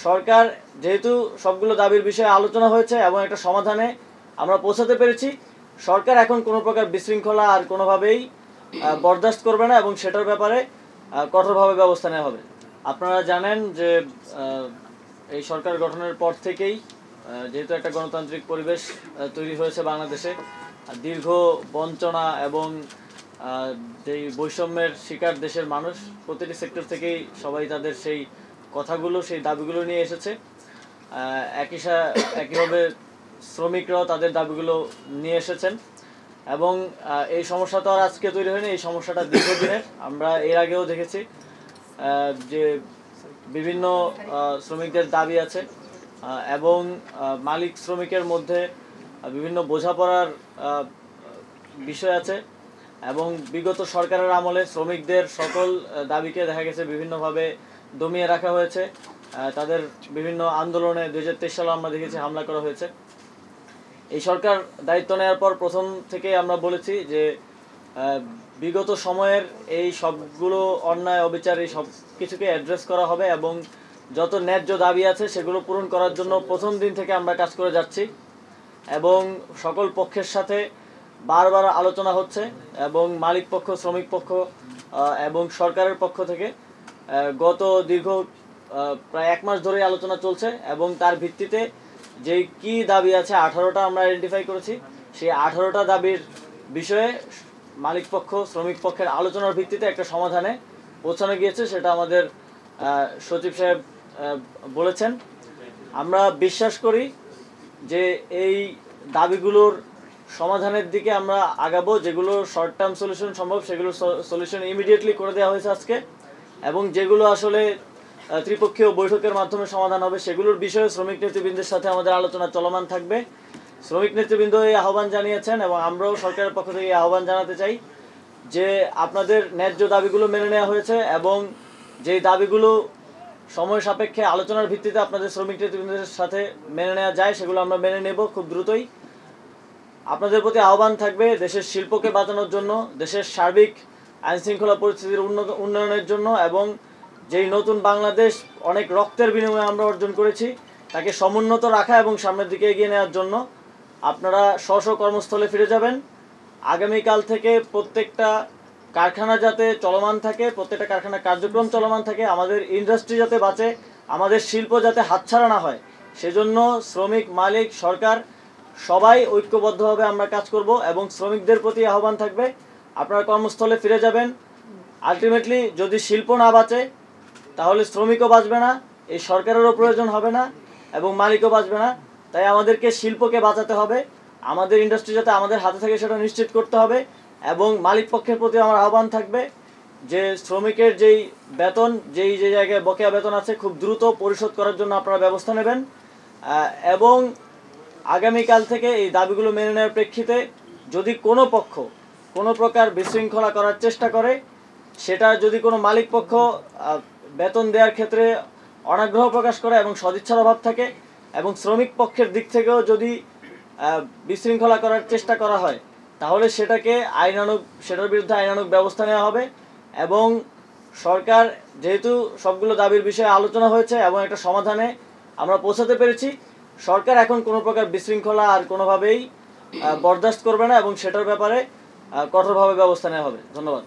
সরকার যেহেতু সবগুলো দাবির বিষয়ে আলোচনা হয়েছে এবং একটা সমাধানে আমরা পৌঁছাতে পেরেছি, সরকার এখন কোনো প্রকার বিশৃঙ্খলা আর কোনোভাবেই বরদাস্ত করবে না এবং সেটার ব্যাপারে কঠোরভাবে ব্যবস্থা নেওয়া হবে। আপনারা জানেন যে এই সরকার গঠনের পর থেকেই যেহেতু একটা গণতান্ত্রিক পরিবেশ তৈরি হয়েছে বাংলাদেশে, দীর্ঘ বঞ্চনা এবং যেই বৈষম্যের শিকার দেশের মানুষ প্রতিটি সেক্টর থেকেই সবাই তাদের সেই কথাগুলো, সেই দাবিগুলো নিয়ে এসেছে। একইভাবে শ্রমিকরাও তাদের দাবিগুলো নিয়ে এসেছেন এবং এই সমস্যা তো আর আজকে তৈরি হয়নি, এই সমস্যাটা দীর্ঘদিনের। আমরা এর আগেও দেখেছি যে বিভিন্ন শ্রমিকদের দাবি আছে এবং মালিক শ্রমিকের মধ্যে বিভিন্ন বোঝাপড়ার বিষয় আছে এবং বিগত সরকারের আমলে শ্রমিকদের সকল দাবিকে দেখা গেছে বিভিন্নভাবে দমিয়ে রাখা হয়েছে। তাদের বিভিন্ন আন্দোলনে 2023 সালে আমরা দেখেছি হামলা করা হয়েছে। এই সরকার দায়িত্ব নেওয়ার পর প্রথম থেকে আমরা বলেছি যে বিগত সময়ের এই সবগুলো অন্যায় অবিচার এই সব কিছুকে অ্যাড্রেস করা হবে এবং যত ন্যায্য দাবি আছে সেগুলো পূরণ করার জন্য প্রথম দিন থেকে আমরা কাজ করে যাচ্ছি এবং সকল পক্ষের সাথে বারবার আলোচনা হচ্ছে এবং মালিক পক্ষ, শ্রমিক পক্ষ এবং সরকারের পক্ষ থেকে গত দীর্ঘ প্রায় 1 মাস ধরে আলোচনা চলছে এবং তার ভিত্তিতে যেই কি দাবি আছে 18টা আমরা আইডেন্টিফাই করেছি। সেই 18টা দাবির বিষয়ে মালিক পক্ষ, শ্রমিক পক্ষের আলোচনার ভিত্তিতে একটা সমাধানে পৌঁছানো গিয়েছে, সেটা আমাদের সচিব সাহেব বলেছেন। আমরা বিশ্বাস করি যে এই দাবিগুলোর সমাধানের দিকে আমরা আগাবো। যেগুলো শর্ট টার্ম সলিউশন সম্ভব সেগুলো সলিউশন ইমিডিয়েটলি করে দেওয়া হয়েছে আজকে, এবং যেগুলো আসলে ত্রিপক্ষীয় বৈঠকের মাধ্যমে সমাধান হবে সেগুলোর বিষয়ে শ্রমিক নেতৃবৃন্দের সাথে আমাদের আলোচনা চলমান থাকবে। শ্রমিক নেতৃবৃন্দ এই আহ্বান জানিয়েছেন এবং আমরাও সরকারের পক্ষ থেকে এই আহ্বান জানাতে চাই যে আপনাদের ন্যায্য দাবিগুলো মেনে নেওয়া হয়েছে এবং যেই দাবিগুলো সময় সাপেক্ষে আলোচনার ভিত্তিতে আপনাদের শ্রমিক নেতৃবৃন্দের সাথে মেনে নেওয়া যায় সেগুলো আমরা মেনে নেব খুব দ্রুতই। আপনাদের প্রতি আহ্বান থাকবে দেশের শিল্পকে বাঁচানোর জন্য, দেশের সার্বিক আইনশৃঙ্খলা পরিস্থিতির উন্নয়নের জন্য এবং যেই নতুন বাংলাদেশ অনেক রক্তের বিনিময়ে আমরা অর্জন করেছি তাকে সমুন্নত রাখা এবং সামনের দিকে এগিয়ে নেওয়ার জন্য আপনারা স্ব কর্মস্থলে ফিরে যাবেন। আগামীকাল থেকে প্রত্যেকটা কারখানা যাতে চলমান থাকে, প্রত্যেকটা কারখানার কার্যক্রম চলমান থাকে, আমাদের ইন্ডাস্ট্রি যাতে বাঁচে, আমাদের শিল্প যাতে হাতছাড়া না হয়, সেজন্য শ্রমিক, মালিক, সরকার সবাই ঐক্যবদ্ধভাবে আমরা কাজ করব এবং শ্রমিকদের প্রতি আহ্বান থাকবে আপনারা কর্মস্থলে ফিরে যাবেন। আলটিমেটলি যদি শিল্প না বাঁচে তাহলে শ্রমিকও বাঁচবে না, এই সরকারেরও প্রয়োজন হবে না এবং মালিকও বাঁচবে না। তাই আমাদেরকে শিল্পকে বাঁচাতে হবে, আমাদের ইন্ডাস্ট্রি যাতে আমাদের হাতে থাকে সেটা নিশ্চিত করতে হবে এবং মালিক পক্ষের প্রতি আমার আহ্বান থাকবে যে শ্রমিকের যেই বেতন, যে জায়গায় বকেয়া বেতন আছে খুব দ্রুত পরিশোধ করার জন্য আপনারা ব্যবস্থা নেবেন এবং আগামীকাল থেকে এই দাবিগুলো মেনে নেওয়ার প্রেক্ষিতে যদি কোনো পক্ষ কোনো প্রকার বিশৃঙ্খলা করার চেষ্টা করে, সেটা যদি কোনো মালিক পক্ষ বেতন দেওয়ার ক্ষেত্রে অনাগ্রহ প্রকাশ করে এবং সদিচ্ছার অভাব থাকে এবং শ্রমিক পক্ষের দিক থেকেও যদি বিশৃঙ্খলা করার চেষ্টা করা হয় তাহলে সেটার বিরুদ্ধে আইনানুগ ব্যবস্থা নেওয়া হবে এবং সরকার যেহেতু সবগুলো দাবির বিষয়ে আলোচনা হয়েছে এবং একটা সমাধানে আমরা পৌঁছাতে পেরেছি, সরকার এখন কোনো প্রকার বিশৃঙ্খলা আর কোনোভাবেই বরদাস্ত করবে না এবং সেটার ব্যাপারে কঠোরভাবে ব্যবস্থা নেওয়া হবে। ধন্যবাদ।